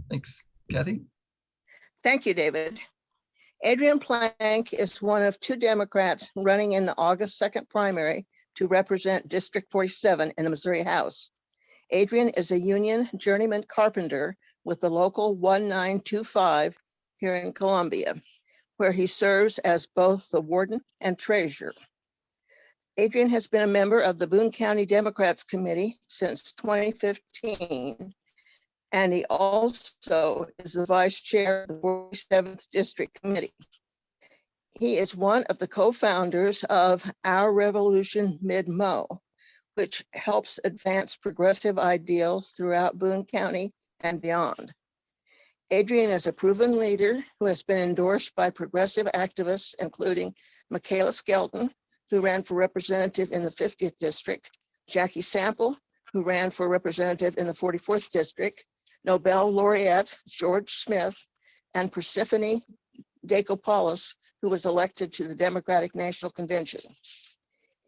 Thanks. Kathy? Thank you, David. Adrian Plank is one of 2 Democrats running in the August 2nd primary to represent District 47 in the Missouri House. Adrian is a union journeyman carpenter with the local 1925 here in Columbia, where he serves as both the warden and treasurer. Adrian has been a member of the Boone County Democrats Committee since 2015, and he also is the vice chair of the 47th District Committee. He is one of the co-founders of Our Revolution Mid-Mo, which helps advance progressive ideals throughout Boone County and beyond. Adrian is a proven leader who has been endorsed by progressive activists, including Michaela Skelton, who ran for representative in the 50th District, Jackie Sample, who ran for representative in the 44th District, Nobel laureate George Smith, and Persephone Dekopoulos, who was elected to the Democratic National Convention.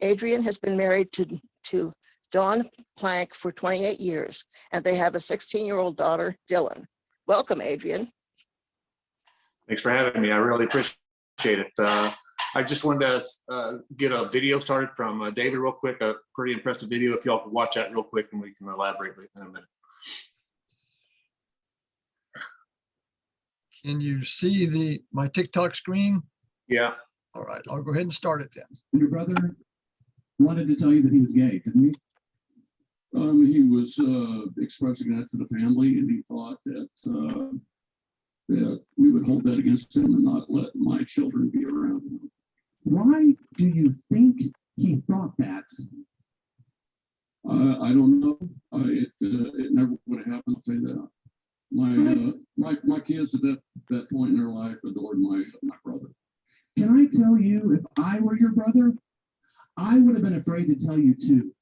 Adrian has been married to Dawn Plank for 28 years, and they have a 16-year-old daughter, Dylan. Welcome, Adrian. Thanks for having me. I really appreciate it. I just wanted to get a video started from David real quick, a pretty impressive video. If y'all could watch that real quick and we can elaborate in a minute. Can you see my TikTok screen? Yeah. All right, I'll go ahead and start it then. Your brother wanted to tell you that he was gay, didn't he? He was expressing that to the family, and he thought that that we would hold that against him and not let my children be around him. Why do you think he thought that? I don't know. It never would have happened. I'll tell you that. My kids at that point in their life adored my brother. Can I tell you, if I were your brother, I would have been afraid to tell you too.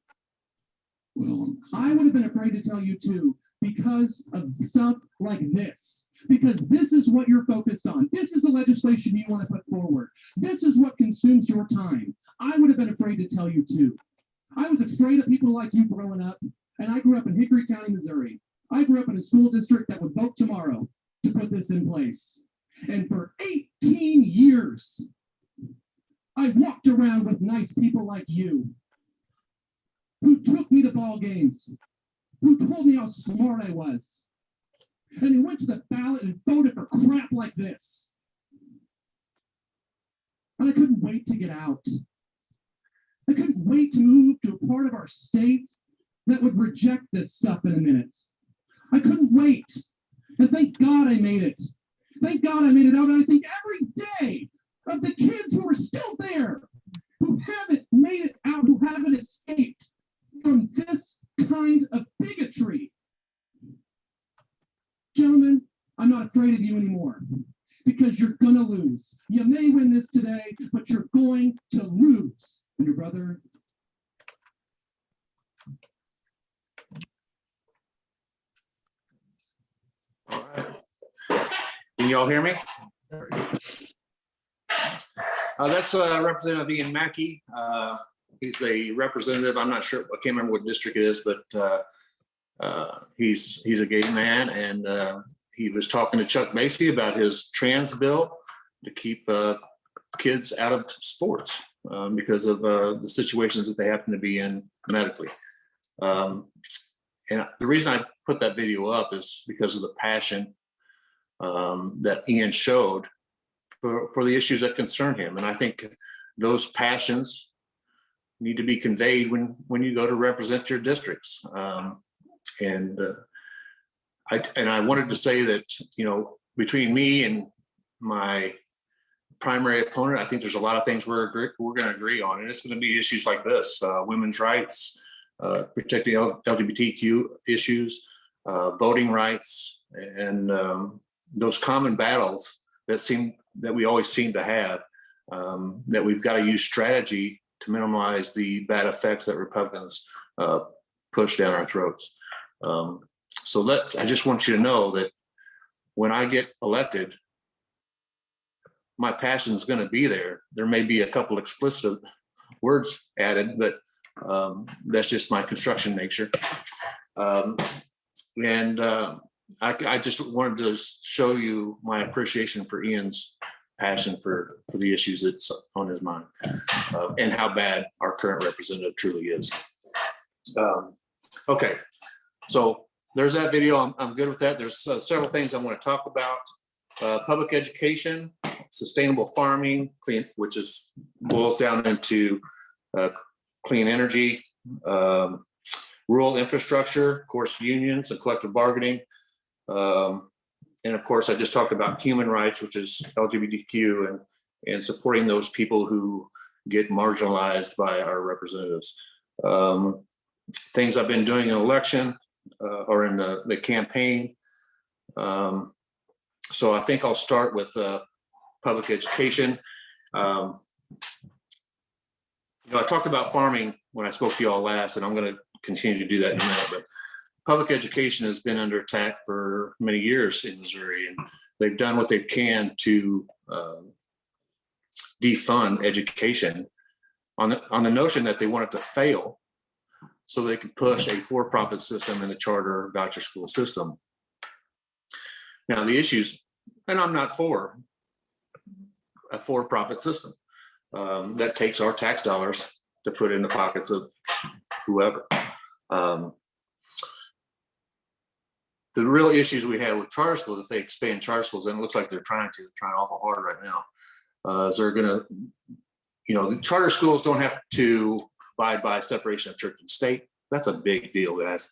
Well, I would have been afraid to tell you too because of stuff like this. Because this is what you're focused on. This is the legislation you want to put forward. This is what consumes your time. I would have been afraid to tell you too. I was afraid of people like you growing up, and I grew up in Hickory County, Missouri. I grew up in a school district that would vote tomorrow to put this in place. And for 18 years, I walked around with nice people like you, who took me to ball games, who told me how smart I was, and who went to the ballot and voted for crap like this. And I couldn't wait to get out. I couldn't wait to move to a part of our state that would reject this stuff in a minute. I couldn't wait. And thank God I made it. Thank God I made it out. And I think every day of the kids who are still there, who haven't made it out, who haven't escaped from this kind of bigotry. Gentlemen, I'm not afraid of you anymore because you're gonna lose. You may win this today, but you're going to lose. And your brother. All right. Can y'all hear me? That's Representative Ian Mackey. He's a representative. I'm not sure. I can't remember what district it is, but he's a gay man, and he was talking to Chuck Macy about his trans bill to keep kids out of sports because of the situations that they happen to be in medically. And the reason I put that video up is because of the passion that Ian showed for the issues that concern him. And I think those passions need to be conveyed when you go to represent your districts. And I wanted to say that, you know, between me and my primary opponent, I think there's a lot of things we're going to agree on, and it's going to be issues like this: women's rights, protecting LGBTQ issues, voting rights, and those common battles that we always seem to have. That we've got to use strategy to minimize the bad effects that Republicans push down our throats. I just want you to know that when I get elected, my passion is going to be there. There may be a couple explicit words added, but that's just my construction nature. I just wanted to show you my appreciation for Ian's passion for the issues that's on his mind, and how bad our current representative truly is. Okay, so there's that video. I'm good with that. There's several things I want to talk about. Public education, sustainable farming, clean, which boils down into clean energy, rural infrastructure, of course, unions and collective bargaining. And of course, I just talked about human rights, which is LGBTQ, and supporting those people who get marginalized by our representatives. Things I've been doing in election or in the campaign. So I think I'll start with public education. I talked about farming when I spoke to you all last, and I'm going to continue to do that in a minute. But public education has been under attack for many years in Missouri, and they've done what they can to defund education on the notion that they want it to fail so they could push a for-profit system and a charter voucher school system. Now the issues, and I'm not for a for-profit system that takes our tax dollars to put in the pockets of whoever. The real issues we have with charter schools, if they expand charter schools, and it looks like they're trying awful hard right now, is they're gonna, the charter schools don't have to abide by separation of church and state. That's a big deal, guys.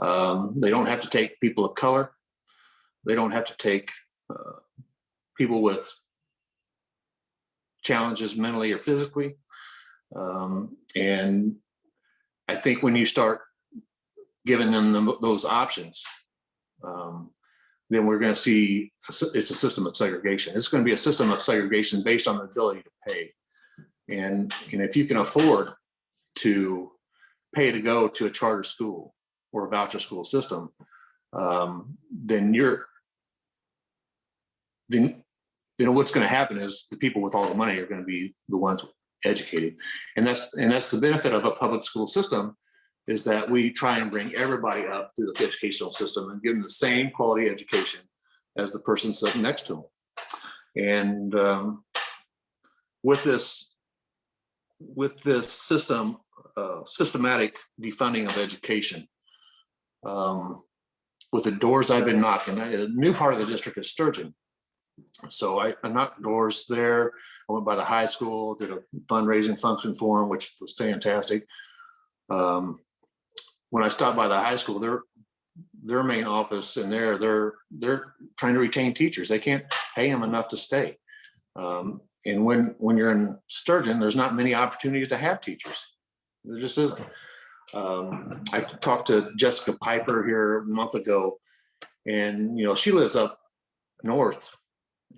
They don't have to take people of color. They don't have to take people with challenges mentally or physically. And I think when you start giving them those options, then we're going to see it's a system of segregation. It's going to be a system of segregation based on the ability to pay. And if you can afford to pay to go to a charter school or a voucher school system, then what's going to happen is the people with all the money are going to be the ones educated. And that's the benefit of a public school system, is that we try and bring everybody up through the educational system and give them the same quality education as the person sitting next to them. And with this system, systematic defunding of education, with the doors I've been knocking, a new part of the district is Sturgeon. So I knocked doors there. I went by the high school, did a fundraising function for them, which was fantastic. When I stopped by the high school, their main office in there, they're trying to retain teachers. They can't pay them enough to stay. And when you're in Sturgeon, there's not many opportunities to have teachers. There just isn't. I talked to Jessica Piper here a month ago, and she lives up north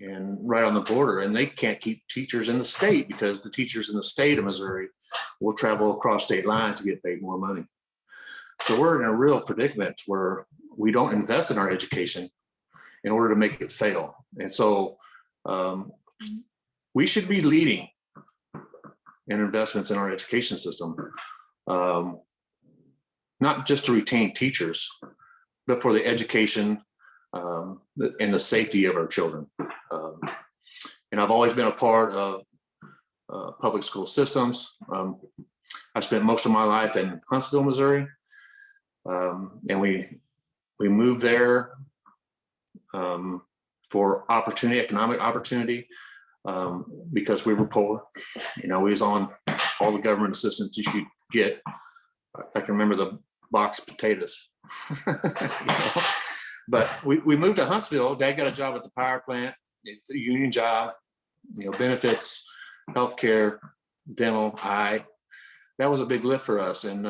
and right on the border, and they can't keep teachers in the state because the teachers in the state of Missouri will travel across state lines to get paid more money. So we're in a real predicament where we don't invest in our education in order to make it fail. And so we should be leading in investments in our education system, not just to retain teachers, but for the education and the safety of our children. And I've always been a part of public school systems. I spent most of my life in Huntsville, Missouri. And we moved there for economic opportunity, because we were poor. We was on all the government assistance you could get. I can remember the boxed potatoes. But we moved to Huntsville. Dad got a job at the power plant, a union job, benefits, healthcare, dental, eye. That was a big lift for us. And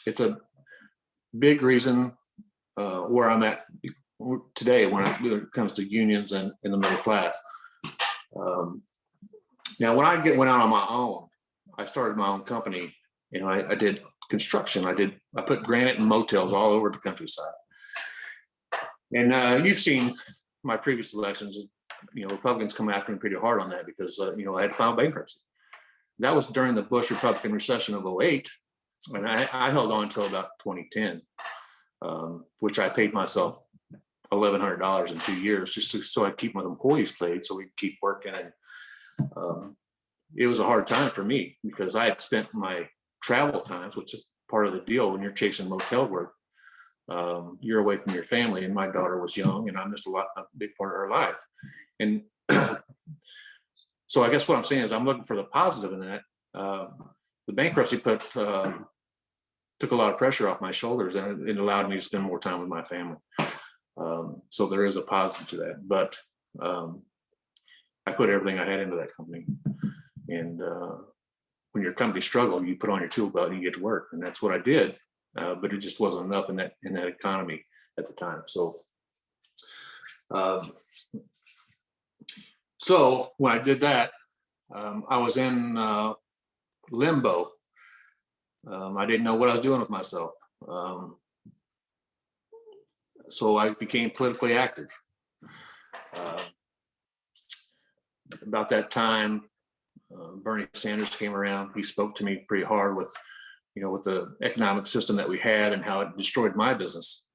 it's a big reason where I'm at today when it comes to unions and in the middle class. Now, when I went out on my own, I started my own company. I did construction. I put granite and motels all over the countryside. And you've seen my previous elections. Republicans come after me pretty hard on that because I had filed bankruptcy. That was during the Bush Republican recession of 2008. And I held on until about 2010. which I paid myself $1,100 in 2 years just so I keep my employees paid so we can keep working. And it was a hard time for me because I had spent my travel times, which is part of the deal when you're chasing motel work. You're away from your family, and my daughter was young, and I missed a big part of her life. And so I guess what I'm saying is I'm looking for the positive in that. The bankruptcy took a lot of pressure off my shoulders, and it allowed me to spend more time with my family. So there is a positive to that, but I put everything I had into that company. And when your company struggled, you put on your tool belt and you get to work, and that's what I did. But it just wasn't enough in that economy at the time. So when I did that, I was in limbo. I didn't know what I was doing with myself. So I became politically active. About that time, Bernie Sanders came around. He spoke to me pretty hard with the economic system that we had and how it destroyed my business,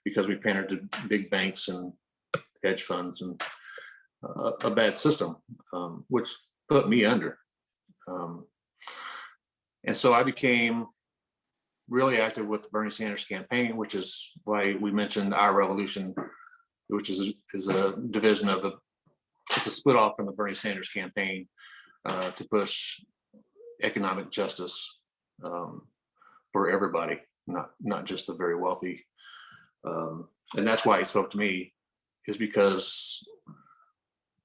because we pandered to big banks and hedge funds and a bad system, which put me under. And so I became really active with the Bernie Sanders campaign, which is why we mentioned Our Revolution, which is a division of it's a split off from the Bernie Sanders campaign to push economic justice for everybody, not just the very wealthy. And that's why he spoke to me, is because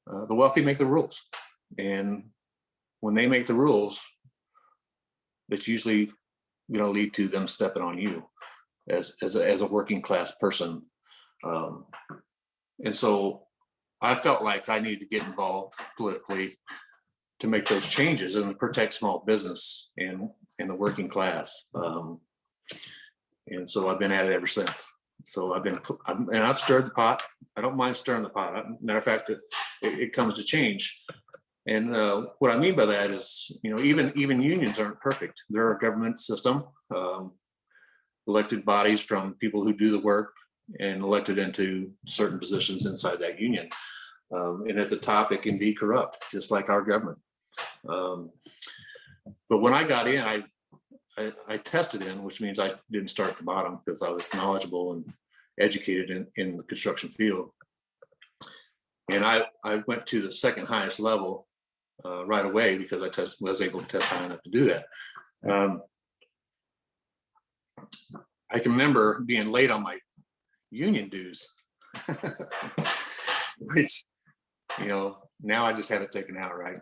the wealthy make the rules. And when they make the rules, it's usually lead to them stepping on you as a working class person. And so I felt like I needed to get involved politically to make those changes and protect small business and the working class. And so I've been at it ever since. So I've stirred the pot. I don't mind stirring the pot. Matter of fact, it comes to change. And what I mean by that is, even unions aren't perfect. They're a government system, elected bodies from people who do the work and elected into certain positions inside that union. And at the top, it can be corrupt, just like our government. But when I got in, I tested in, which means I didn't start at the bottom because I was knowledgeable and educated in the construction field. And I went to the second highest level right away because I was able to test high enough to do that. I can remember being late on my union dues, which, now I just have it taken out, right?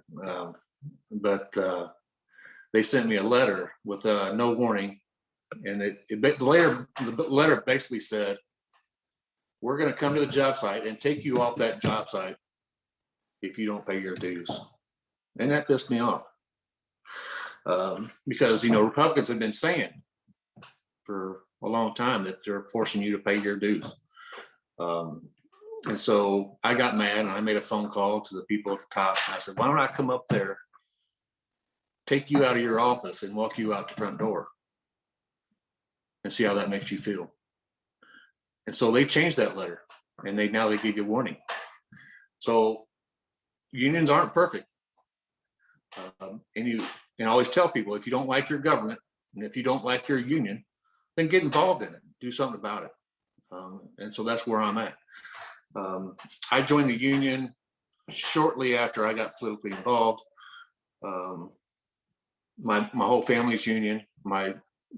But they sent me a letter with no warning. And the letter basically said, we're going to come to the job site and take you off that job site if you don't pay your dues. And that pissed me off. Because, Republicans have been saying for a long time that they're forcing you to pay your dues. And so I got mad and I made a phone call to the people at the top. And I said, why don't I come up there, take you out of your office and walk you out the front door and see how that makes you feel. And so they changed that letter and now they give you warning. So unions aren't perfect. And you can always tell people, if you don't like your government and if you don't like your union, then get involved in it, do something about it. And so that's where I'm at. I joined the union shortly after I got politically involved. My whole family's union. My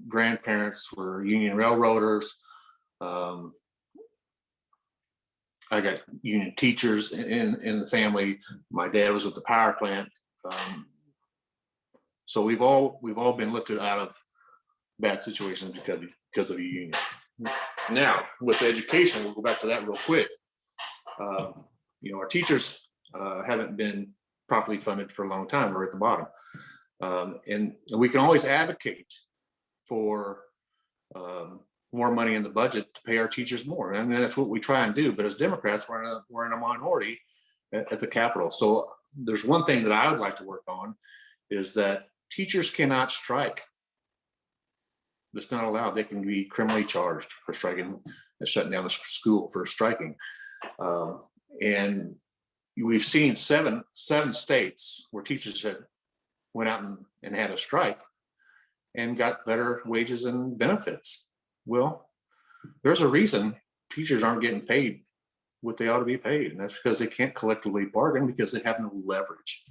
grandparents were union railroaders. I got union teachers in the family. My dad was with the power plant. So we've all been lifted out of bad situations because of a union. Now, with education, we'll go back to that real quick. Our teachers haven't been properly funded for a long time. We're at the bottom. And we can always advocate for more money in the budget to pay our teachers more. And that's what we try and do. But as Democrats, we're in a minority at the Capitol. So there's one thing that I would like to work on is that teachers cannot strike. It's not allowed. They can be criminally charged for striking and shutting down a school for striking. And we've seen seven states where teachers had went out and had a strike and got better wages and benefits. Well, there's a reason teachers aren't getting paid what they ought to be paid, and that's because they can't collectively bargain because they have no leverage.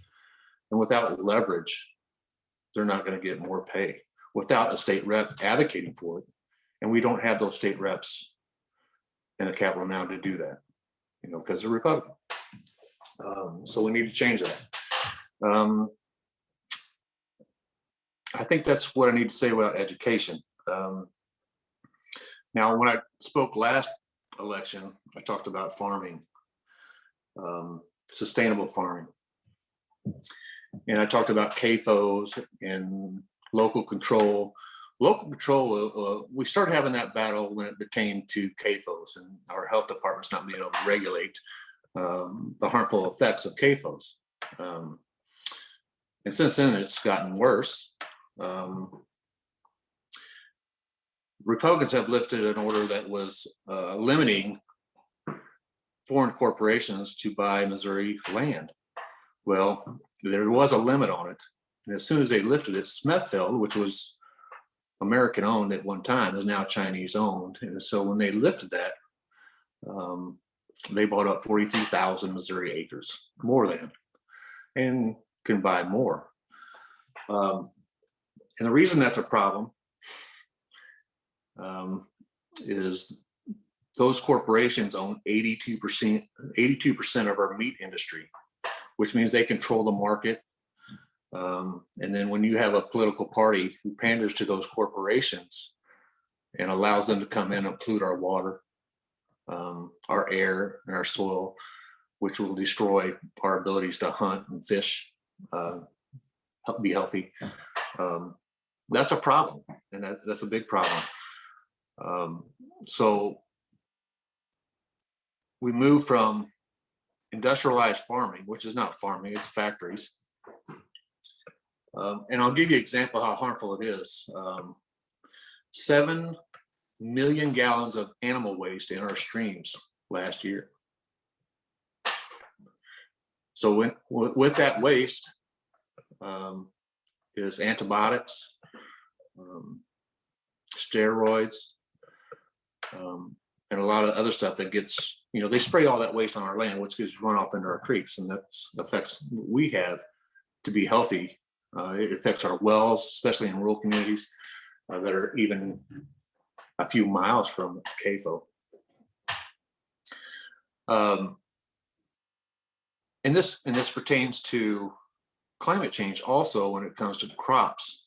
And without leverage, they're not going to get more pay without a state rep advocating for it. And we don't have those state reps in the Capitol now to do that, because they're Republican. So we need to change that. I think that's what I need to say about education. Now, when I spoke last election, I talked about farming, sustainable farming. And I talked about CAFOs and local control. Local control, we started having that battle when it pertained to CAFOs and our health departments not being able to regulate the harmful effects of CAFOs. And since then, it's gotten worse. Republicans have lifted an order that was limiting foreign corporations to buy Missouri land. Well, there was a limit on it. And as soon as they lifted it, Smithfield, which was American owned at one time, is now Chinese owned. And so when they lifted that, they bought up 43,000 Missouri acres, more than, and can buy more. And the reason that's a problem is those corporations own 82% of our meat industry, which means they control the market. And then when you have a political party who panders to those corporations and allows them to come in and pollute our water, our air, and our soil, which will destroy our abilities to hunt and fish, be healthy, that's a problem, and that's a big problem. So we move from industrialized farming, which is not farming, it's factories. And I'll give you an example of how harmful it is. 7 million gallons of animal waste in our streams last year. So with that waste is antibiotics, steroids, and a lot of other stuff that gets, they spray all that waste on our land, which gets run off into our creeks, and that affects what we have to be healthy. It affects our wells, especially in rural communities that are even a few miles from CAFO. And this pertains to climate change also when it comes to crops.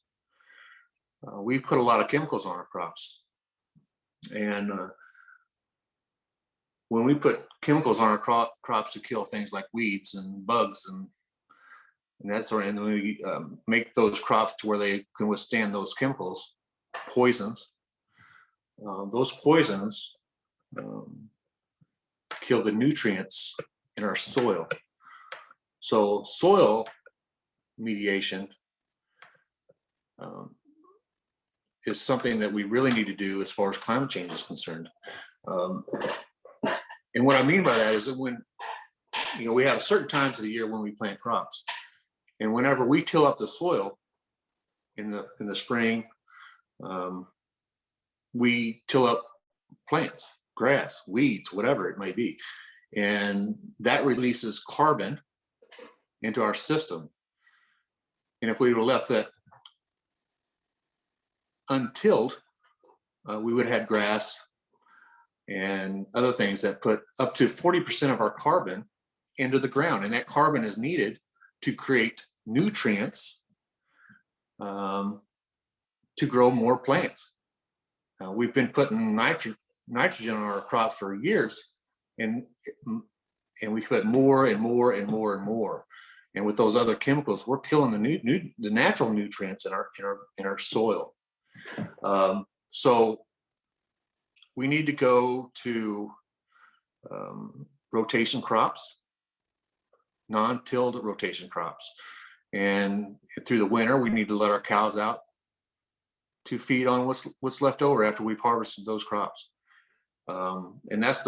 We put a lot of chemicals on our crops. And when we put chemicals on our crops to kill things like weeds and bugs and that sort of, and we make those crops to where they can withstand those chemicals, poisons. Those poisons kill the nutrients in our soil. So soil mediation is something that we really need to do as far as climate change is concerned. And what I mean by that is that when, we have certain times of the year when we plant crops. And whenever we till up the soil in the spring, we till up plants, grass, weeds, whatever it may be. And that releases carbon into our system. And if we would have left that untilled, we would have had grass and other things that put up to 40% of our carbon into the ground. And that carbon is needed to create nutrients to grow more plants. We've been putting nitrogen on our crops for years, and we put more and more and more and more. And with those other chemicals, we're killing the natural nutrients in our soil. So we need to go to rotation crops, non-tilled rotation crops. And through the winter, we need to let our cows out to feed on what's left over after we've harvested those crops. And that's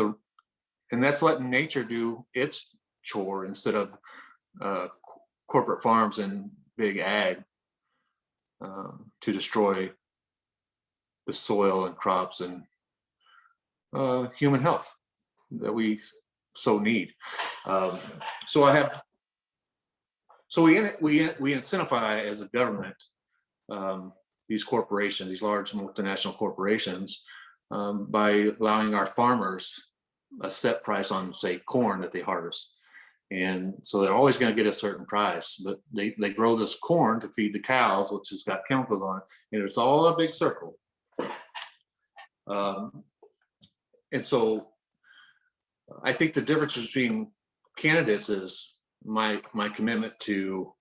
letting nature do its chore instead of corporate farms and big ag to destroy the soil and crops and human health that we so need. So we incentivize as a government these corporations, these large multinational corporations, by allowing our farmers a set price on, say, corn that they harvest. And so they're always going to get a certain price, but they grow this corn to feed the cows, which has got chemicals on it, and it's all a big circle. And so I think the difference between candidates is my commitment to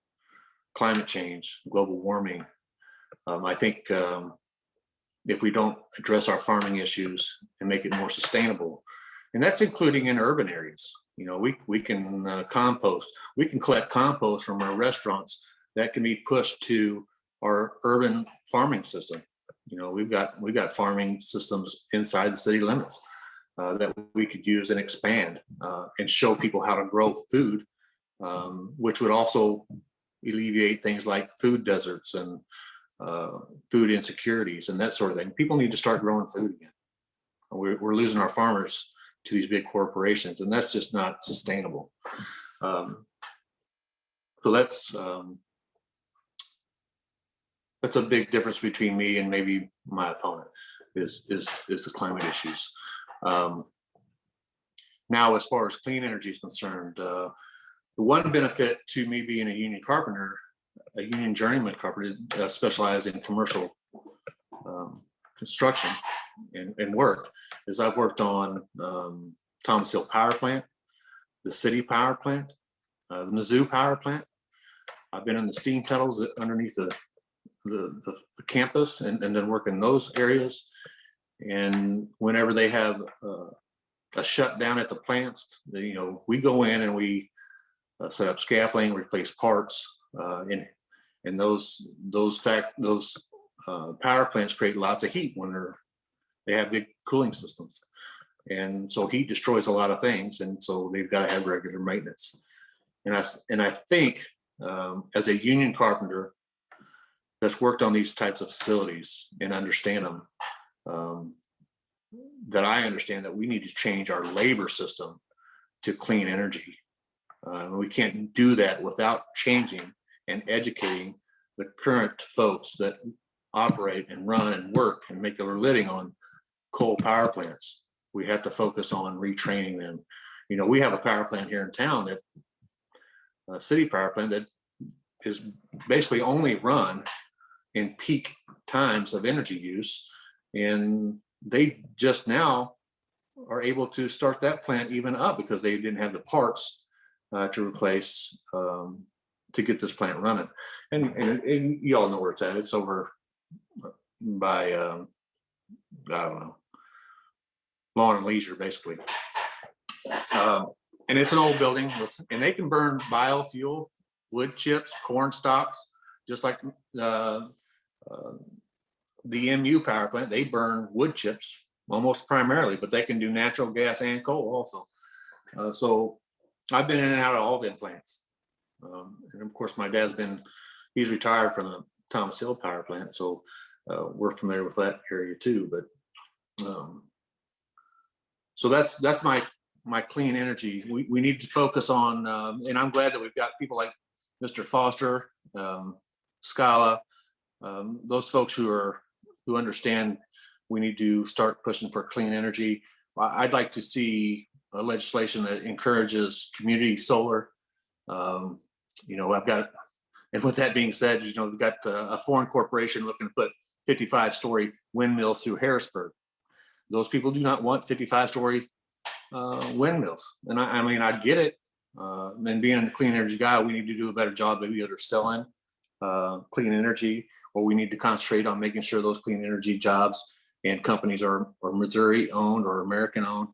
climate change, global warming. I think if we don't address our farming issues and make it more sustainable, and that's including in urban areas. You know, we can compost. We can collect compost from our restaurants that can be pushed to our urban farming system. You know, we've got farming systems inside the city limits that we could use and expand and show people how to grow food, which would also alleviate things like food deserts and food insecurities and that sort of thing. People need to start growing food again. We're losing our farmers to these big corporations, and that's just not sustainable. So that's a big difference between me and maybe my opponent is the climate issues. Now, as far as clean energy is concerned, the one benefit to me being a union carpenter, a union journeyman carpenter, specialized in commercial construction and work, is I've worked on Thomas Hill Power Plant, the city power plant, the Mizzou power plant. I've been in the steam tunnels underneath the campus and then work in those areas. And whenever they have a shutdown at the plants, you know, we go in and we set up scaffolding, replace parts, and those power plants create lots of heat when they have big cooling systems, and so heat destroys a lot of things, and so they've got to have regular maintenance. And I think as a union carpenter that's worked on these types of facilities and understand them, that I understand that we need to change our labor system to clean energy. We can't do that without changing and educating the current folks that operate and run and work and make their living on coal power plants. We have to focus on retraining them. You know, we have a power plant here in town, that a city power plant, that is basically only run in peak times of energy use. And they just now are able to start that plant even up because they didn't have the parts to replace to get this plant running. And you all know where it's at. It's over by I don't know, Lawn and Leisure, basically. And it's an old building, and they can burn biofuel, wood chips, corn stalks, just like the MU power plant. They burn wood chips almost primarily, but they can do natural gas and coal also. So I've been in and out of all them plants. And of course, my he's retired from the Thomas Hill power plant, so we're familiar with that area too. But so that's my clean energy. We need to focus on, and I'm glad that we've got people like Mr. Foster, Scala, those folks who understand we need to start pushing for clean energy. I'd like to see a legislation that encourages community solar. You know, and with that being said, you know, we've got a foreign corporation looking to put 55-story windmills through Harrisburg. Those people do not want 55-story windmills. And I mean, I get it. And being a clean energy guy, we need to do a better job of either selling clean energy, or we need to concentrate on making sure those clean energy jobs and companies are Missouri owned or American owned.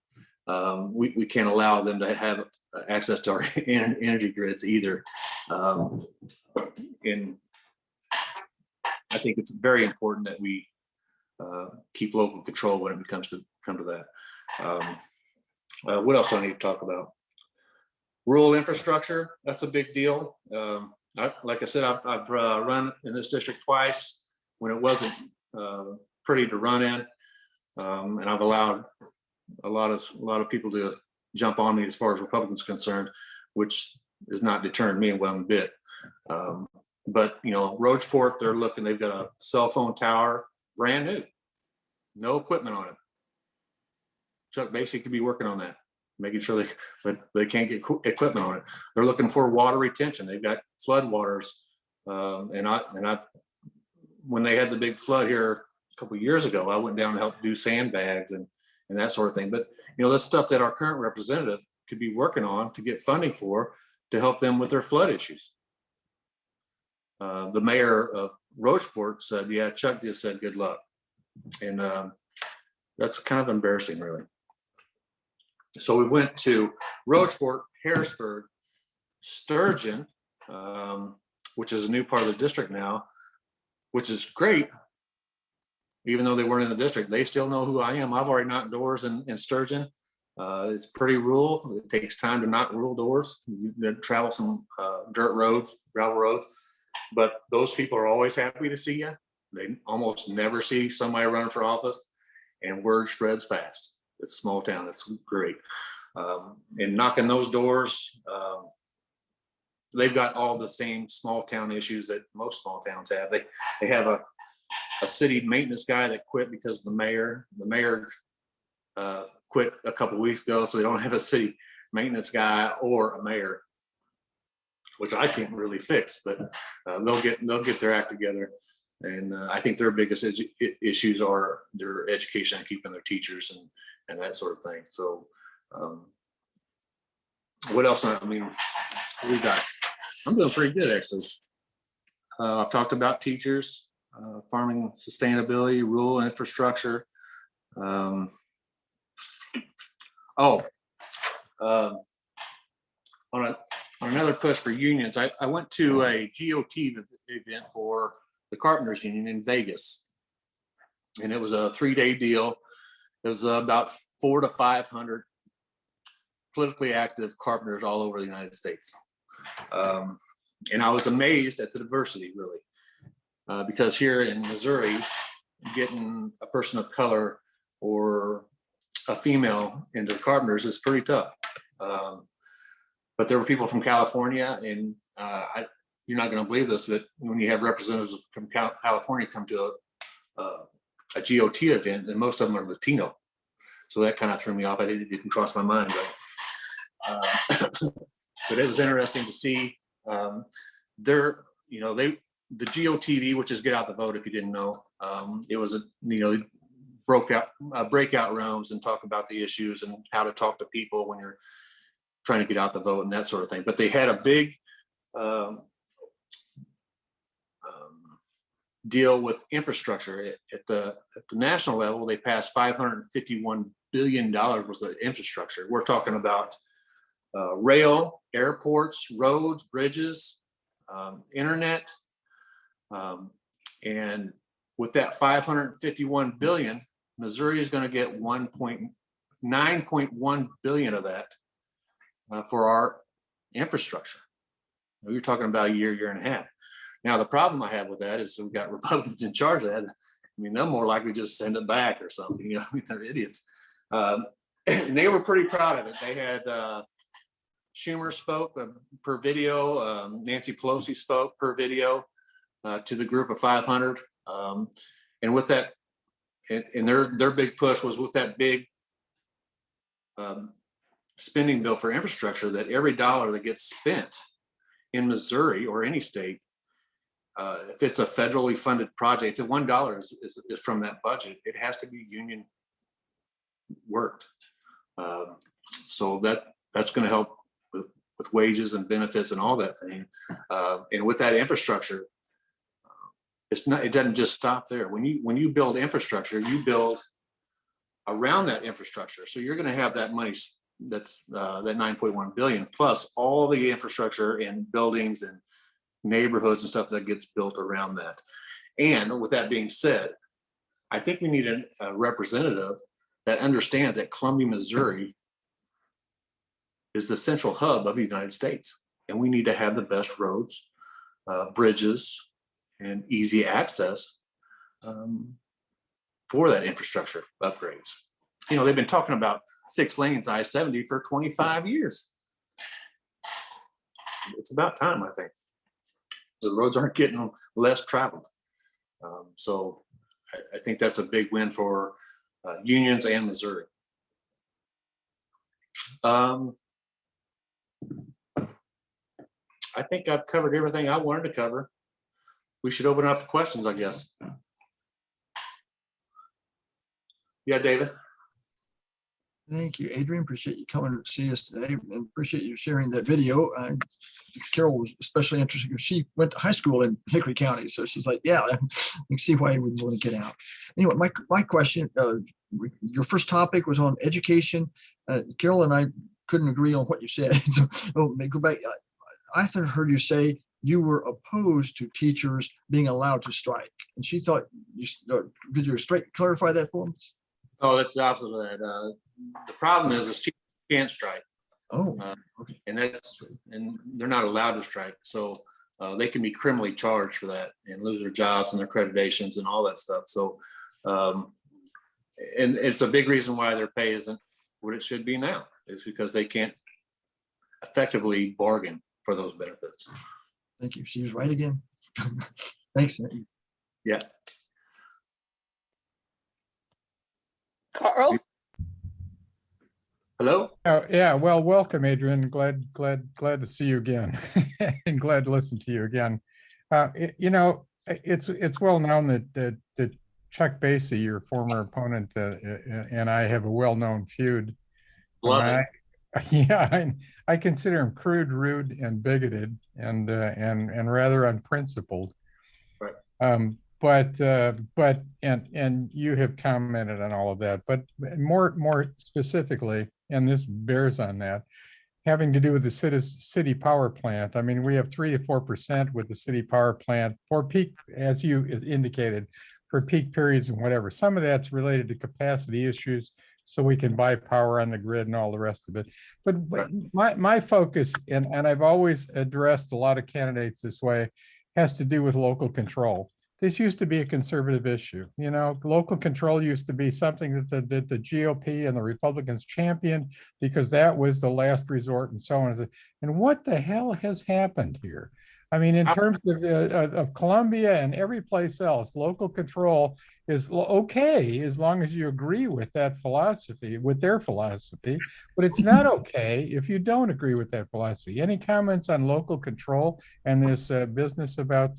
We can't allow them to have access to our energy grids either. And I think it's very important that we keep local control when it comes to that. What else do I need to talk about? Rural infrastructure, that's a big deal. Like I said, I've run in this district twice when it wasn't pretty to run in, and I've allowed a lot of people to jump on me as far as Republicans are concerned, which has not deterred me one bit. But you know, Roachport, they've got a cell phone tower, brand new, no equipment on it. Chuck Basey could be working on that, making sure they can't get equipment on it. They're looking for water retention. They've got flood waters, and I when they had the big flood here a couple of years ago, I went down to help do sandbags and that sort of thing. But you know, that's stuff that our current representative could be working on to get funding for, to help them with their flood issues. The mayor of Roachport said, yeah, Chuck just said good luck. And that's kind of embarrassing, really. So we went to Roachport, Harrisburg, Sturgeon, which is a new part of the district now, which is great. Even though they weren't in the district, they still know who I am. I've already knocked doors in Sturgeon. It's pretty rural. It takes time to knock rural doors. You travel some dirt roads, gravel roads, but those people are always happy to see you. They almost never see somebody running for office, and word spreads fast. It's a small town. It's great. And knocking those doors, they've got all the same small town issues that most small towns have. They have a city maintenance guy that quit because the mayor quit a couple of weeks ago, so they don't have a city maintenance guy or a mayor, which I can't really fix, but they'll get their act together. And I think their biggest issues are their education and keeping their teachers and that sort of thing. So what else? I mean, I'm doing pretty good, actually. I've talked about teachers, farming sustainability, rural infrastructure. On another push for unions, I went to a GOT event for the Carpenters Union in Vegas, and it was a 3-day deal. It was about 400 to 500 politically active carpenters all over the United States, and I was amazed at the diversity, really, because here in Missouri, getting a person of color or a female into the carpenters is pretty tough. But there were people from California, and you're not going to believe this, but when you have representatives from California come to a GOT event, and most of them are Latino, so that kind of threw me off. It didn't cross my mind, but it was interesting to see. The GOTV, which is Get Out the Vote, if you didn't know, it was breakout rooms and talk about the issues and how to talk to people when you're trying to get out the vote and that sort of thing. But they had a big deal with infrastructure at the national level. They passed $551 billion worth of infrastructure. We're talking about rail, airports, roads, bridges, internet, and with that $551 billion, Missouri is going to get 9.1 billion of that for our infrastructure. You're talking about a year and a half. Now, the problem I have with that is we've got Republicans in charge of that. I mean, they're more likely just send it back or something. You know, I mean, they're idiots. And they were pretty proud of it. They had Schumer spoke per video. Nancy Pelosi spoke per video to the group of 500. And with that, and their big push was with that big spending bill for infrastructure, that every dollar that gets spent in Missouri or any state, if it's a federally funded project, if $1 is from that budget, it has to be union worked. So that's going to help with wages and benefits and all that thing. And with that infrastructure, it doesn't just stop there. When you build infrastructure, you build around that infrastructure. So you're going to have that money that's that 9.1 billion plus all the infrastructure and buildings and neighborhoods and stuff that gets built around that. And with that being said, I think we need a representative that understands that Columbia, Missouri is the central hub of the United States. And we need to have the best roads, bridges, and easy access for that infrastructure upgrades. You know, they've been talking about 6 lanes I-70 for 25 years. It's about time, I think. The roads aren't getting less traveled. So I think that's a big win for unions and Missouri. I think I've covered everything I wanted to cover. We should open up to questions, I guess. Yeah, David. Thank you, Adrian. Appreciate you coming to see us today and appreciate you sharing that video. Carol was especially interested because she went to high school in Hickory County. So she's like, yeah, I can see why you would want to get out. Anyway, my question, your first topic was on education. Carol and I couldn't agree on what you said. So let me go back. I heard you say you were opposed to teachers being allowed to strike. And she thought, could you clarify that for us? Oh, that's the opposite of that. The problem is teachers can't strike. Oh, okay. And they're not allowed to strike. So they can be criminally charged for that and lose their jobs and their accreditations and all that stuff. So, and it's a big reason why their pay isn't what it should be now, is because they can't effectively bargain for those benefits. Thank you. She was right again. Thanks. Yeah. Carl? Hello? Oh, yeah, well, welcome, Adrian. Glad to see you again and glad to listen to you again. You know, it's well known that Chuck Basie, your former opponent, and I have a well-known feud. Love it. Yeah, I consider him crude, rude, and bigoted, and rather unprincipled. Right. But you have commented on all of that, but more specifically, and this bears on that, having to do with the city power plant. I mean, we have 3 to 4% with the city power plant for peak, as you indicated, for peak periods and whatever. Some of that's related to capacity issues, so we can buy power on the grid and all the rest of it. But my focus, and I've always addressed a lot of candidates this way, has to do with local control. This used to be a conservative issue. You know, local control used to be something that the GOP and the Republicans championed because that was the last resort and so on. And what the hell has happened here? I mean, in terms of Columbia and every place else, local control is okay as long as you agree with that philosophy, with their philosophy, but it's not okay if you don't agree with that philosophy. Any comments on local control and this business about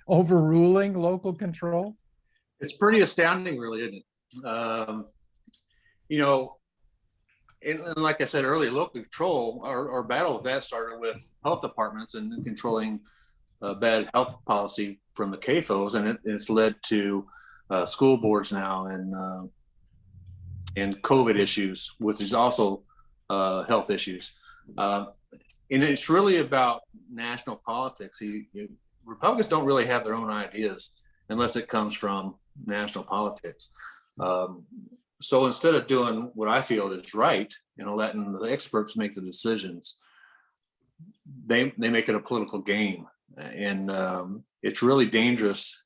overruling local control? It's pretty astounding, really, isn't it? You know, and like I said earlier, local control, our battle with that started with health departments and controlling bad health policy from the CAFOs, and it's led to school boards now and COVID issues, which is also health issues. And it's really about national politics. Republicans don't really have their own ideas unless it comes from national politics. So instead of doing what I feel is right, letting the experts make the decisions, they make it a political game. And it's really dangerous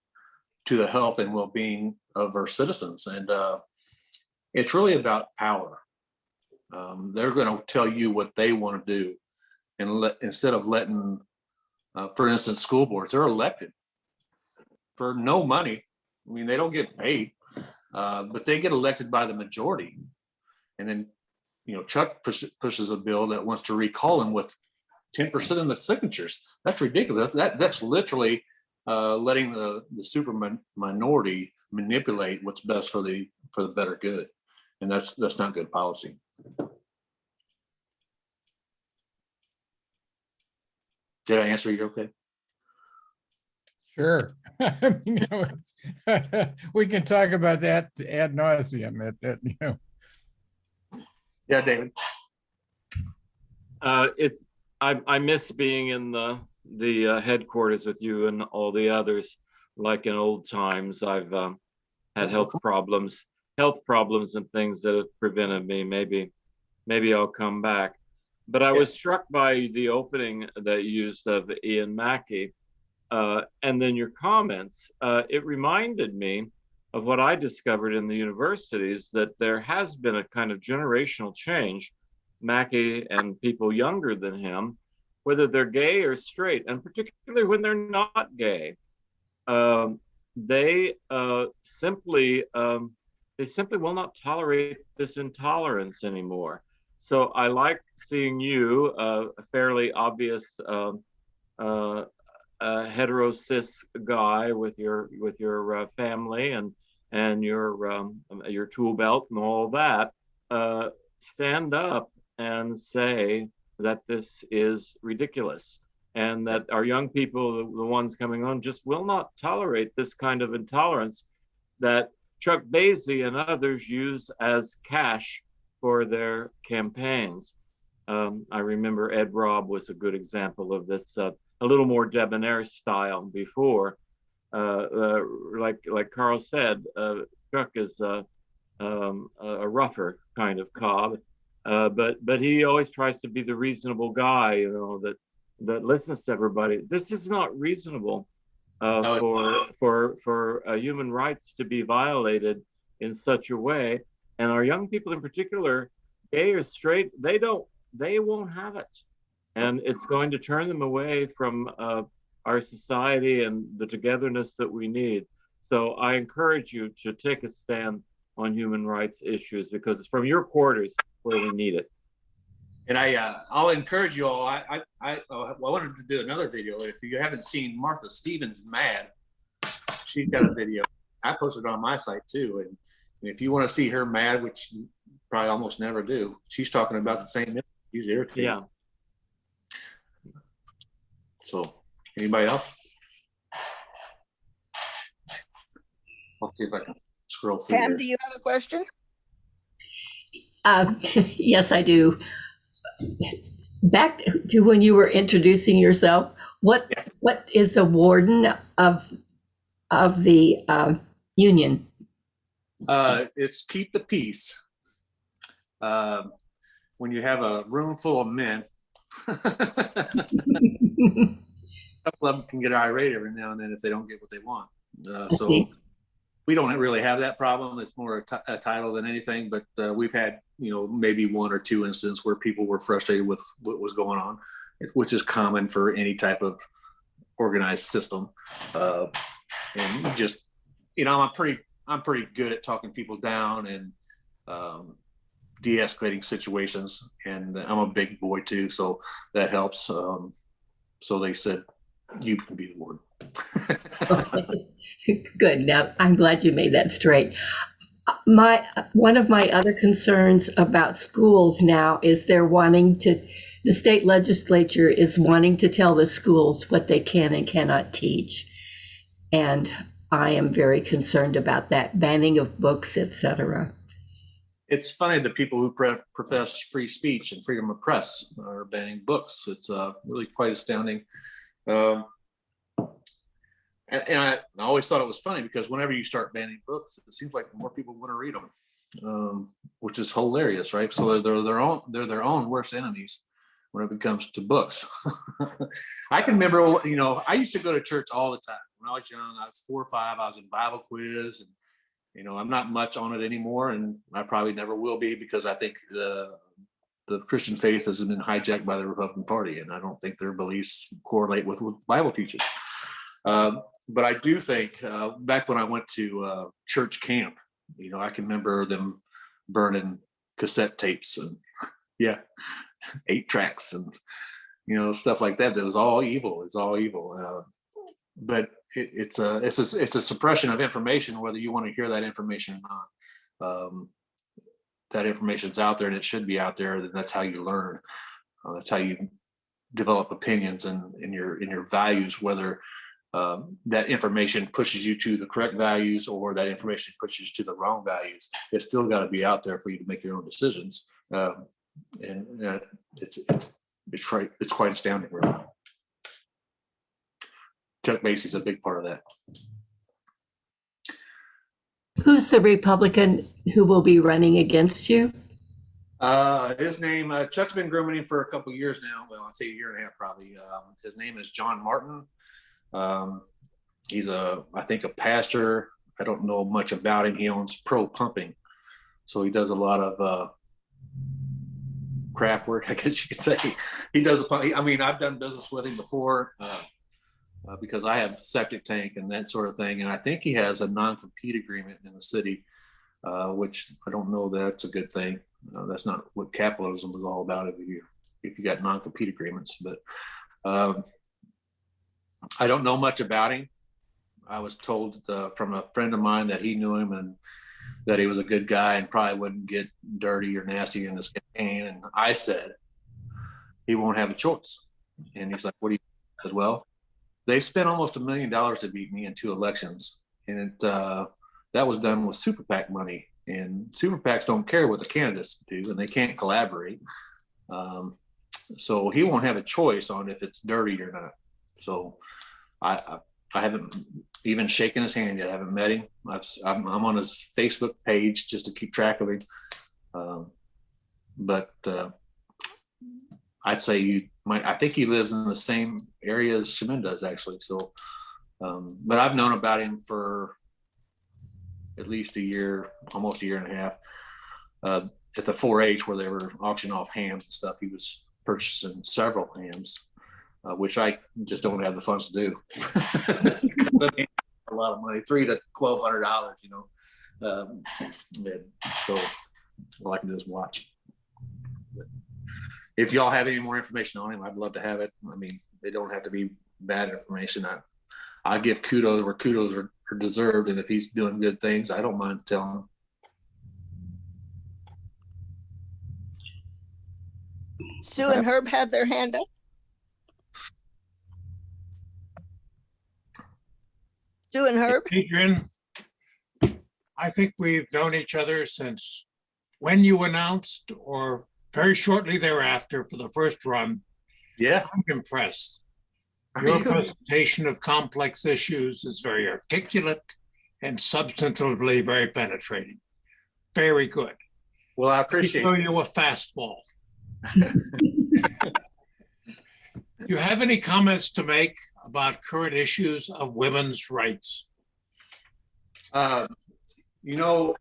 to the health and well-being of our citizens. And it's really about power. They're going to tell you what they want to do. And instead of letting, for instance, school boards, they're elected for no money. I mean, they don't get paid, but they get elected by the majority. And then, Chuck pushes a bill that wants to recall him with 10% of the signatures. That's ridiculous. That's literally letting the super minority manipulate what's best for the better good. And that's not good policy. Did I answer you okay? Sure. I mean, we can talk about that ad nauseum. Yeah, David. I miss being in the headquarters with you and all the others, like in old times. I've had health problems and things that have prevented me. Maybe I'll come back. But I was struck by the opening that you used of Ian Mackey, and then your comments. It reminded me of what I discovered in the universities, that there has been a kind of generational change. Mackey and people younger than him, whether they're gay or straight, and particularly when they're not gay, they simply will not tolerate this intolerance anymore. So I like seeing you, a fairly obvious hetero cis guy with your family and your tool belt and all that, stand up and say that this is ridiculous, and that our young people, the ones coming on, just will not tolerate this kind of intolerance that Chuck Basie and others use as cash for their campaigns. I remember Ed Robb was a good example of this, a little more debonair style before. Like Carl said, Chuck is a rougher kind of cob, but he always tries to be the reasonable guy, that listens to everybody. This is not reasonable for human rights to be violated in such a way. And our young people in particular, gay or straight, they won't have it. And it's going to turn them away from our society and the togetherness that we need. So I encourage you to take a stand on human rights issues, because it's from your quarters where we need it. And I'll encourage you all. I wanted to do another video. If you haven't seen Martha Stevens Mad, she's got a video. I posted it on my site too. And if you want to see her mad, which you probably almost never do, she's talking about the same. She's irritated. Yeah. So, anybody else? I'll see if I can scroll through Pam, here. do you have a question? Yes, I do. Back to when you were introducing yourself, what is a warden of the union? It's keep the peace. When you have a room full of men, a couple of them can get irate every now and then if they don't get what they want. So we don't really have that problem. It's more a title than anything, but we've had, maybe one or two instances where people were frustrated with what was going on, which is common for any type of organized system. And just, I'm pretty good at talking people down and de-escalating situations, and I'm a big boy too, so that helps. So they said, you can be the warden. Good. Now, I'm glad you made that straight. One of my other concerns about schools now is the state legislature is wanting to tell the schools what they can and cannot teach. And I am very concerned about that, banning of books, etc. It's funny that people who profess free speech and freedom of press are banning books. It's really quite astounding. And I always thought it was funny, because whenever you start banning books, it seems like more people want to read them, which is hilarious, right? So they're their own worst enemies when it comes to books. I can remember, I used to go to church all the time. When I was young, I was 4 or 5, I was in Bible quiz, and I'm not much on it anymore, and I probably never will be, because I think the Christian faith has been hijacked by the Republican Party, and I don't think their beliefs correlate with what the Bible teaches. But I do think back when I went to church camp, I can remember them burning cassette tapes and 8 tracks and stuff like that. That was all evil. It's all evil. But it's a suppression of information, whether you want to hear that information or not. That information's out there, and it should be out there. That's how you learn. That's how you develop opinions and in your values, whether that information pushes you to the correct values or that information pushes you to the wrong values. It's still got to be out there for you to make your own decisions. And it's quite astounding, really. Chuck Basie's a big part of that. Who's the Republican who will be running against you? His name, Chuck's been grooming him for a couple of years now. Well, I'd say a year and a half probably. His name is John Martin. He's I think a pastor. I don't know much about him. He owns Pro Pumping. So he does a lot of crap work, I guess you could say. He does, I mean, I've done business with him before because I have septic tank and that sort of thing. And I think he has a non-compete agreement in the city, which I don't know that's a good thing. That's not what capitalism is all about if you got non-compete agreements. But I don't know much about him. I was told from a friend of mine that he knew him and that he was a good guy and probably wouldn't get dirty or nasty in this campaign. And I said, he won't have a choice. And he's like, what do you think? I said, well, they spent almost $1 million to beat me in 2 elections. And that was done with super PAC money. And super PACs don't care what the candidates do, and they can't collaborate. So he won't have a choice on if it's dirty or not. So I haven't even shaken his hand yet. I haven't met him. I'm on his Facebook page just to keep track of him. But I'd say I think he lives in the same area as Shemin does, actually. So, but I've known about him for at least a year, almost a year and a half. At the 4-H where they were auctioning off hams and stuff, he was purchasing several hams, which I just don't have the funds to do. A lot of money, $300 to $1,200, you know. So all I can do is watch. But if y'all have any more information on him, I'd love to have it. I mean, they don't have to be bad information. I give kudos where kudos are deserved, and if he's doing good things, I don't mind telling him. Sue and Herb had their hand up. Sue and Herb? Adrian, I think we've known each other since when you announced or very shortly thereafter for the first run. Yeah. I'm impressed. Your presentation of complex issues is very articulate and substantively very penetrating. Very good. Well, I appreciate it. You a fastball. You have any comments to make about current issues of women's rights? You know,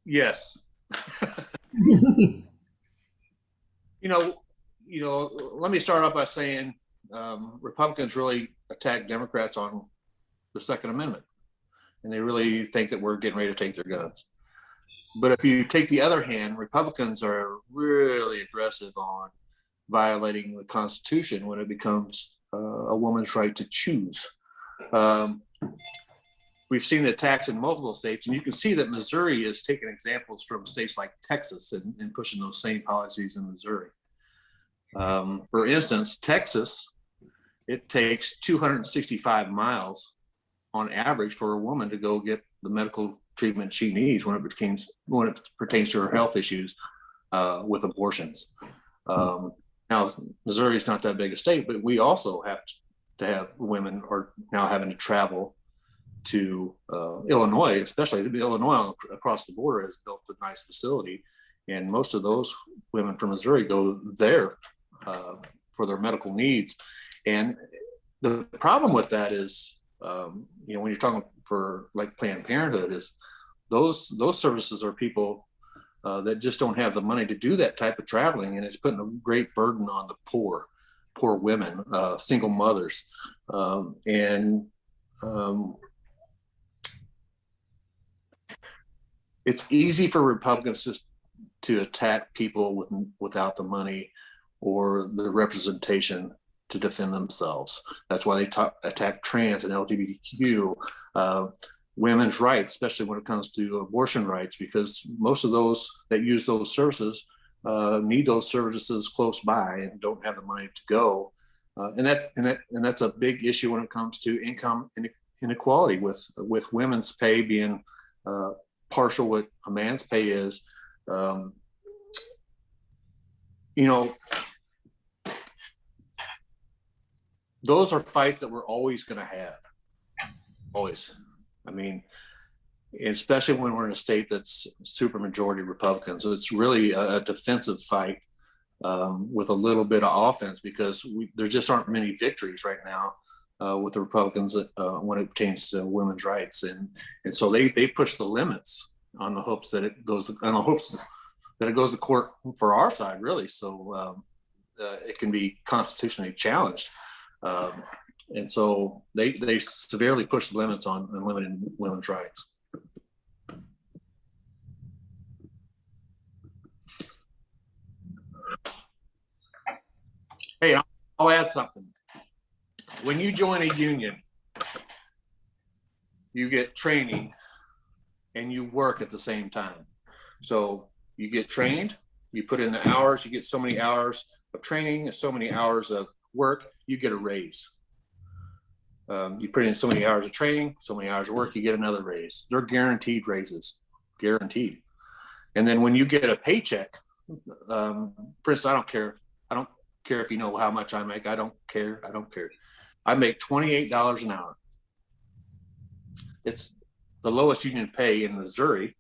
yes. You know, let me start off by saying Republicans really attack Democrats on the Second Amendment, and they really think that we're getting ready to take their guns. But if you take the other hand, Republicans are really aggressive on violating the Constitution when it becomes a woman's right to choose. We've seen attacks in multiple states, and you can see that Missouri is taking examples from states like Texas and pushing those same policies in Missouri. For instance, Texas, it takes 265 miles on average for a woman to go get the medical treatment she needs when it pertains to her health issues with abortions. Now, Missouri is not that big a state, but we also have to have women are now having to travel to Illinois, especially Illinois across the border has built a nice facility. And most of those women from Missouri go there for their medical needs. And the problem with that is, when you're talking for like Planned Parenthood, is those services are people that just don't have the money to do that type of traveling, and it's putting a great burden on the poor women, single mothers, it's easy for Republicans to attack people without the money or the representation to defend themselves. That's why they attack trans and LGBTQ, women's rights, especially when it comes to abortion rights, because most of those that use those services need those services close by and don't have the money to go. And that's a big issue when it comes to income inequality, with women's pay being partial what a man's pay is. Those are fights that we're always going to have, always. I mean, especially when we're in a state that's super majority Republican. So it's really a defensive fight with a little bit of offense, because there just aren't many victories right now with the Republicans when it pertains to women's rights. And so they push the limits on the hopes that it goes to court for our side, really. So it can be constitutionally challenged. And so they severely push the limits on limiting women's rights. Hey, I'll add something. When you join a union, you get training and you work at the same time. So you get trained, you put in the hours, you get so many hours of training, so many hours of work, you get a raise. You put in so many hours of training, so many hours of work, you get another raise. They're guaranteed raises, guaranteed. And then when you get a paycheck, for instance, I don't care if you know how much I make. I don't care. I make $28 an hour. It's the lowest union pay in Missouri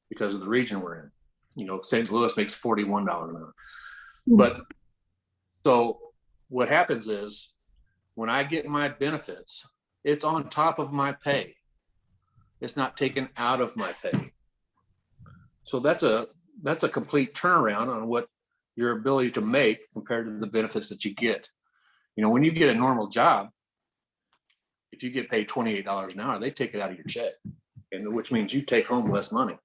because of the region we're in. You know, St. Louis makes $41 an hour. But so what happens is when I get my benefits, it's on top of my pay. It's not taken out of my pay. So that's a complete turnaround on what your ability to make compared to the benefits that you get. You know, when you get a normal job, if you get paid $28 an hour, they take it out of your check, and which means you take home less money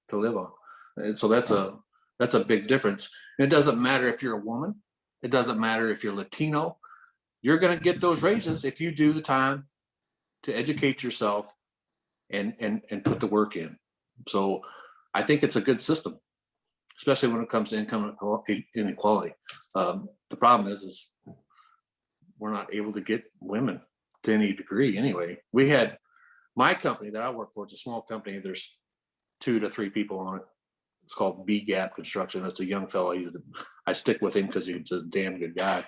to live on. And so that's a big difference. And it doesn't matter if you're a woman. It doesn't matter if you're Latino. You're going to get those raises if you do the time to educate yourself and put the work in. So I think it's a good system, especially when it comes to income inequality. The problem is we're not able to get women to any degree anyway. We had my company that I work for, it's a small company. There's 2 to 3 people on it. It's called B Gap Construction. It's a young fellow. I stick with him because he's a damn good guy.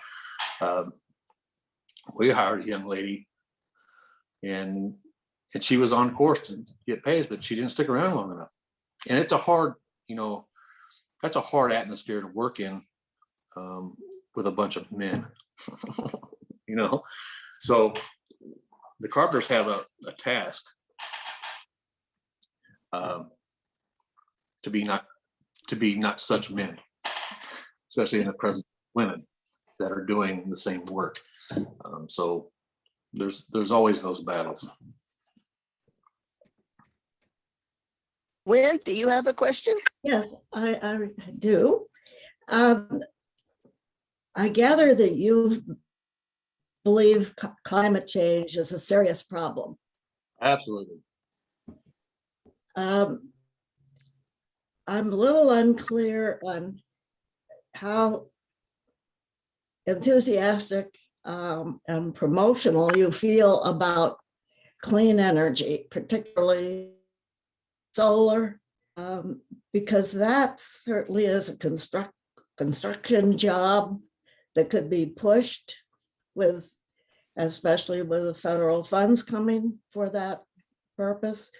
We hired a young lady, and she was on course to get paid, but she didn't stick around long enough. And it's a hard, that's a hard atmosphere to work in with a bunch of men, So the carpenters have a task to be not such men, especially in the present women that are doing the same work. So there's always those battles. Wynn, do you have a question? Yes, I do. I gather that you believe climate change is a serious problem. Absolutely. I'm a little unclear on how enthusiastic and promotional you feel about clean energy, particularly solar, because that certainly is a construction job that could be pushed especially with the federal funds coming for that purpose.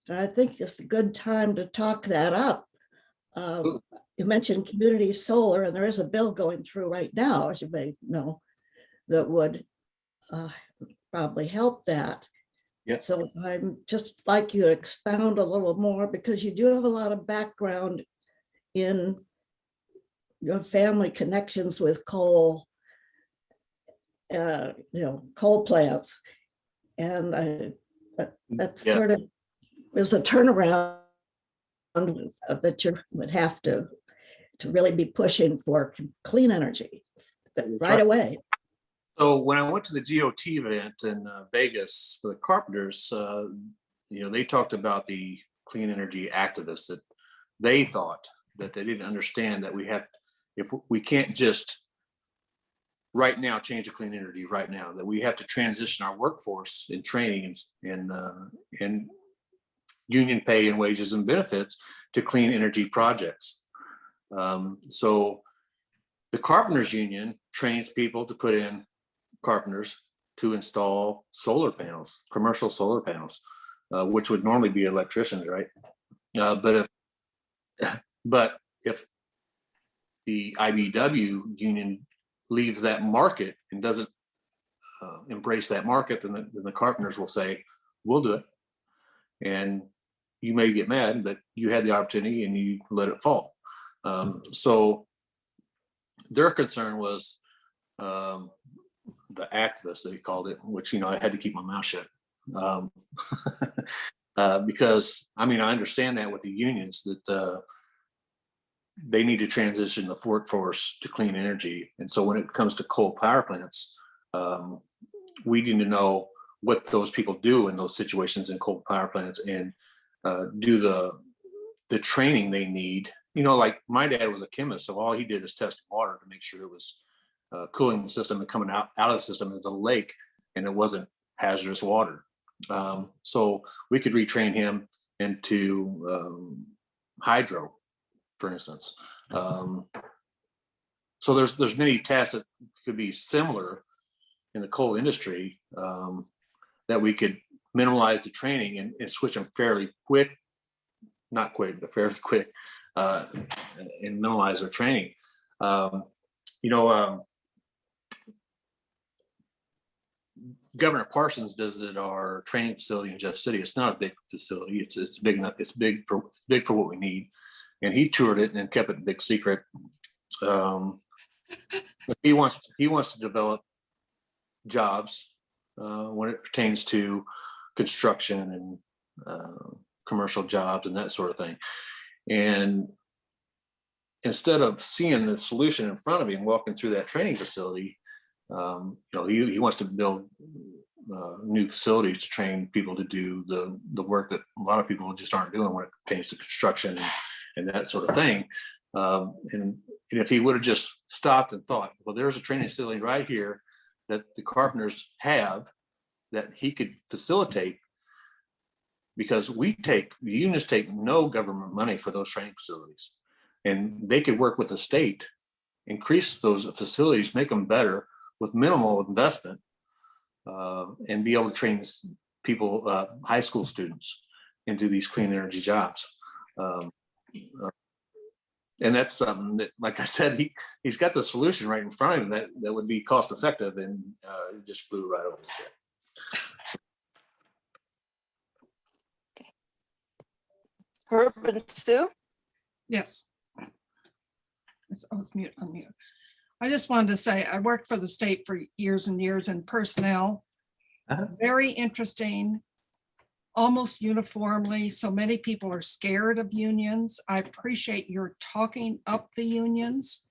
And I think it's a good time to talk that up. You mentioned community solar, and there is a bill going through right now, as you may know, that would probably help that. Yep. So I'm just like you to expound a little more, because you do have a lot of background in your family connections with coal, coal plants. And that's sort of, there's a turnaround that you would have to really be pushing for clean energy right away. So when I went to the GOT event in Vegas for the carpenters, they talked about the clean energy activists, that they thought that they didn't understand that if we can't just right now change to clean energy right now, that we have to transition our workforce in training and union pay and wages and benefits to clean energy projects. So the carpenters union trains people to put in carpenters to install solar panels, commercial solar panels, which would normally be electricians, right? But if the IBW union leaves that market and doesn't embrace that market, then the carpenters will say, we'll do it. And you may get mad, but you had the opportunity and you let it fall. So their concern was the activists, they called it, which, I had to keep my mouth shut. Because, I understand that with the unions that they need to transition the workforce to clean energy. And so when it comes to coal power plants, we need to know what those people do in those situations in coal power plants and do the training they need. Like my dad was a chemist, so all he did is test water to make sure it was cooling the system and coming out of the system into the lake, and it wasn't hazardous water. So we could retrain him into hydro, for instance. So there's many tasks that could be similar in the coal industry that we could minimize the training and switch them fairly quick, not quick, but fairly quick, and minimize their training. Governor Parsons visited our training facility in Jeff City. It's not a big facility. It's big enough. It's big for what we need. And he toured it and kept it a big secret. But he wants to develop jobs when it pertains to construction and commercial jobs and that sort of thing. And instead of seeing the solution in front of him walking through that training facility, he wants to build new facilities to train people to do the work that a lot of people just aren't doing when it pertains to construction and that sort of thing. And if he would have just stopped and thought, well, there's a training facility right here that the carpenters have that he could facilitate, because the unions take no government money for those training facilities, and they could work with the state, increase those facilities, make them better with minimal investment, and be able to train people, high school students, into these clean energy jobs. And that's something that, like I said, he's got the solution right in front of him that would be cost effective, and it just blew right over his head. Herb and Sue? Yes. It's mute, unmute. I just wanted to say, I worked for the state for years and years in personnel. Very interesting, almost uniformly. So many people are scared of unions. I appreciate your talking up the unions.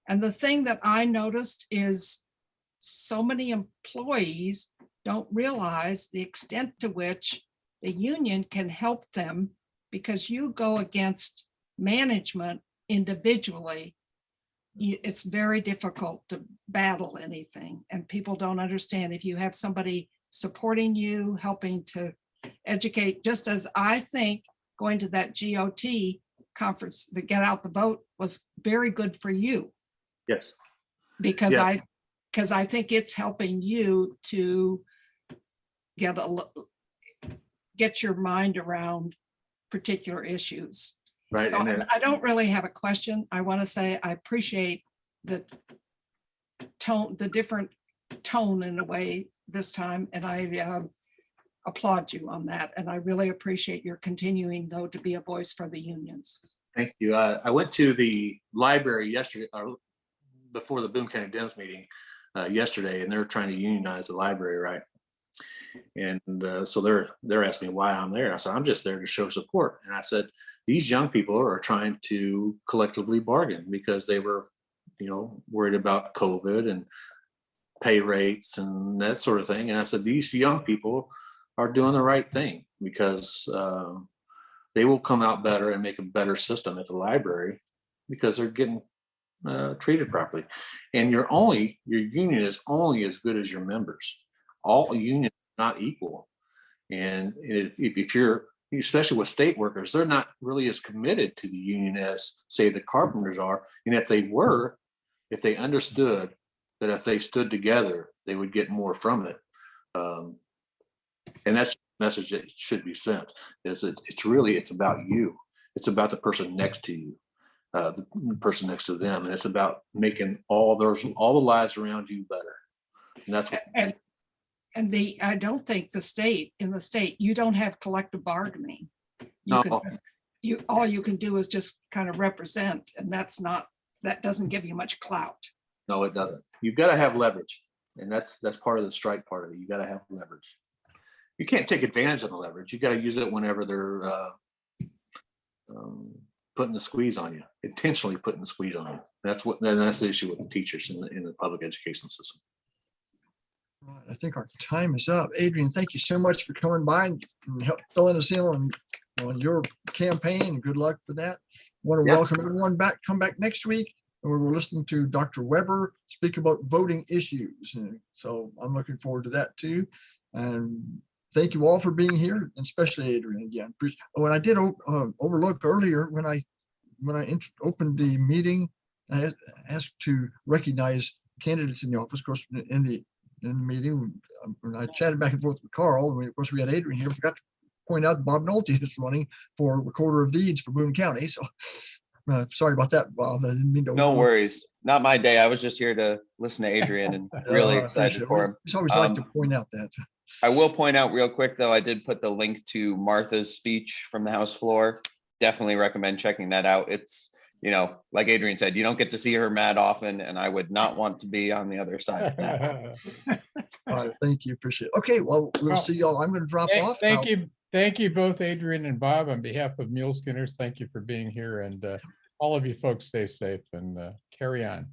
And the thing that I noticed is so many employees don't realize the extent to which the union can help them, because you go against management individually. It's very difficult to battle anything, and people don't understand. If you have somebody supporting you, helping to educate, just as I think going to that GOT conference, the Get Out the Vote, was very good for you. Yes. Because Yeah. I think it's helping you to get your mind around particular issues. Right. So I don't really have a question. I want to say I appreciate the tone, the different tone in a way this time, and I applaud you on that. And I really appreciate your continuing, though, to be a voice for the unions. Thank you. I went to the library yesterday, or before the Boone County Dems meeting yesterday, and they're trying to unionize the library, right? And so they're asking me why I'm there. I said, I'm just there to show support. And I said, these young people are trying to collectively bargain because they were, worried about COVID and pay rates and that sort of thing. And I said, these young people are doing the right thing, because they will come out better and make a better system at the library because they're getting treated properly. And your union is only as good as your members. All unions are not equal. And if you're, especially with state workers, they're not really as committed to the union as, say, the carpenters are. And if they understood that if they stood together, they would get more from it. And that's the message that should be sent, is it's about you. It's about the person next to you, the person next to them. And it's about making all the lives around you better. And that's what, I don't think in the state, you don't have collective bargaining. You can No. all you can do is just kind of represent, and that doesn't give you much clout. no, it doesn't. You've got to have leverage. And that's part of the strike part of it. You got to have leverage. You can't take advantage of the leverage. You got to use it whenever they're putting the squeeze on you, intentionally putting the squeeze on you. That's the issue with the teachers in the public education system. Right, I think our time is up. Adrian, thank you so much for coming by and help filling us in on your campaign, and good luck with that. Want to Yeah. welcome everyone back. Come back next week, where we're listening to Dr. Weber speak about voting issues. And so I'm looking forward to that too. And thank you all for being here, and especially Adrian again. Oh, and I did overlook earlier when I opened the meeting, I asked to recognize candidates in the office. Of course, in the meeting, when I chatted back and forth with Carl, and of course we had Adrian here, forgot to point out Bob Nolte is running for Recorder of Deeds for Boone County. So sorry about that, Bob. I didn't mean to. No worries. Not my day. I was just here to listen to Adrian and really excited for him. It's always like to point out that. I will point out real quick, though, I did put the link to Martha's speech from the House floor. Definitely recommend checking that out. It's, like Adrian said, you don't get to see her mad often, and I would not want to be on the other side of that. All right, thank you. Appreciate it. Okay, well, we'll see y'all. I'm going to drop off. Thank you. Thank you both, Adrian and Bob, on behalf of Muleskinners. Thank you for being here, and all of you folks stay safe and carry on.